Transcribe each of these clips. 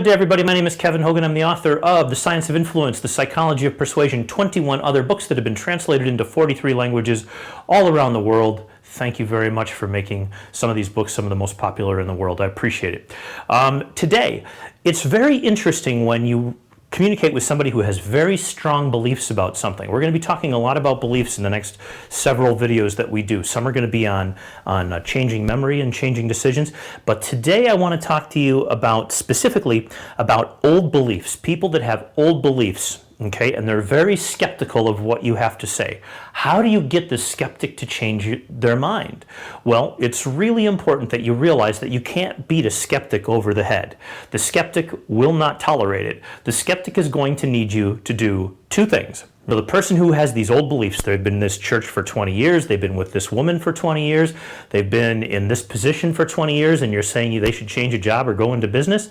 Good day, everybody. My name is Kevin Hogan. I'm the author of The Science of Influence, The Psychology of Persuasion, 21 other books that have been translated into 43 languages all around the world. Thank you very much for making some of these books some of the most popular in the world. I appreciate it. Today, it's very interesting when you communicate with somebody who has very strong beliefs about something. We're going to be talking a lot about beliefs in the next several videos that we do. Some are going to be on changing memory and changing decisions. But today I want to talk to you about specifically about old beliefs, people that have old beliefs. Okay, and they're very skeptical of what you have to say. How do you get the skeptic to change their mind? Well, it's really important that you realize that you can't beat a skeptic over the head. The skeptic will not tolerate it. The skeptic is going to need you to do two things. Now, the person who has these old beliefs, they've been in this church for 20 years, they've been with this woman for 20 years, they've been in this position for 20 years, and you're saying they should change a job or go into business,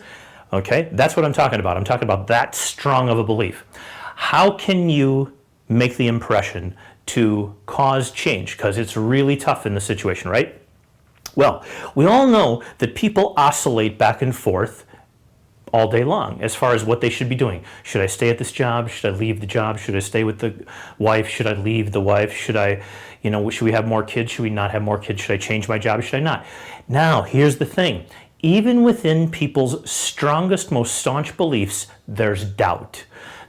okay? That's what I'm talking about. I'm talking about that strong of a belief. How can you make the impression to cause change? Because it's really tough in the situation, right? Well, we all know that people oscillate back and forth all day long as far as what they should be doing. Should I stay at this job? Should I leave the job? Should I stay with the wife? Should I leave the wife? Should I, should we have more kids? Should we not have more kids? Should I change my job? Should I not? Now, here's the thing. Even within people's strongest, most staunch beliefs, there's doubt.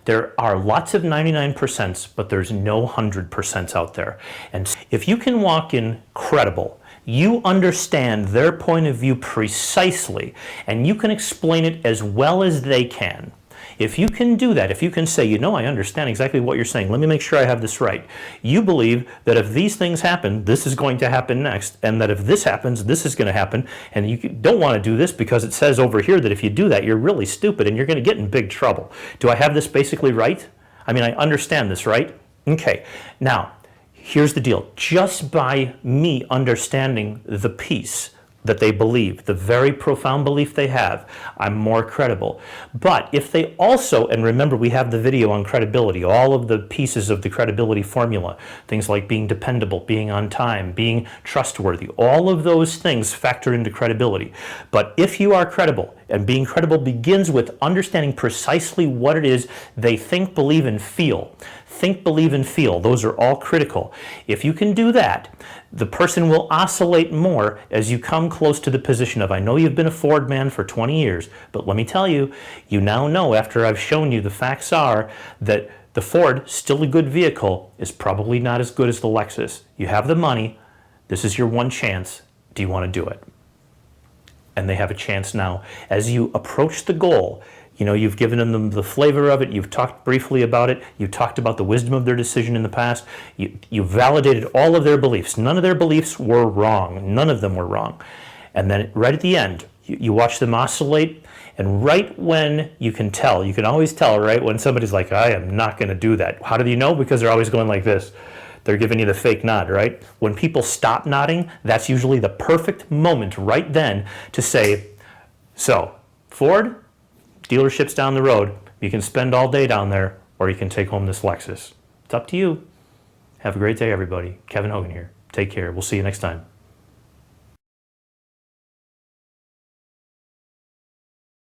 There are lots of 99%, but there's no 100% out there. And if you can walk in credible, you understand their point of view precisely, and you can explain it as well as they can. If you can do that, if you can say, I understand exactly what you're saying, let me make sure I have this right. You believe that if these things happen, this is going to happen next, and that if this happens, this is going to happen, and you don't want to do this because it says over here that if you do that, you're really stupid and you're going to get in big trouble. Do I have this basically right? I mean, I understand this, right? Okay. Now, here's the deal. Just by me understanding the piece that they believe, the very profound belief they have, I'm more credible. But if they also, and remember we have the video on credibility, all of the pieces of the credibility formula, things like being dependable, being on time, being trustworthy, all of those things factor into credibility. But if you are credible, and being credible begins with understanding precisely what it is they think, believe, and feel. Think, believe, and feel. Those are all critical. If you can do that, the person will oscillate more as you come close to the position of, I know you've been a Ford man for 20 years, but let me tell you, you now know after I've shown you the facts are that the Ford, still a good vehicle, is probably not as good as the Lexus. You have the money. This is your one chance. Do you want to do it? And they have a chance now. As you approach the goal, you've given them the flavor of it, you've talked briefly about it, you've talked about the wisdom of their decision in the past, you validated all of their beliefs. None of their beliefs were wrong. None of them were wrong. And then right at the end, you watch them oscillate, and right when you can always tell, right, when somebody's like, I am not going to do that. How do you know? Because they're always going like this. They're giving you the fake nod, right? When people stop nodding, that's usually the perfect moment right then to say, so, Ford, dealership's down the road. You can spend all day down there, or you can take home this Lexus. It's up to you. Have a great day, everybody. Kevin Hogan here. Take care. We'll see you next time.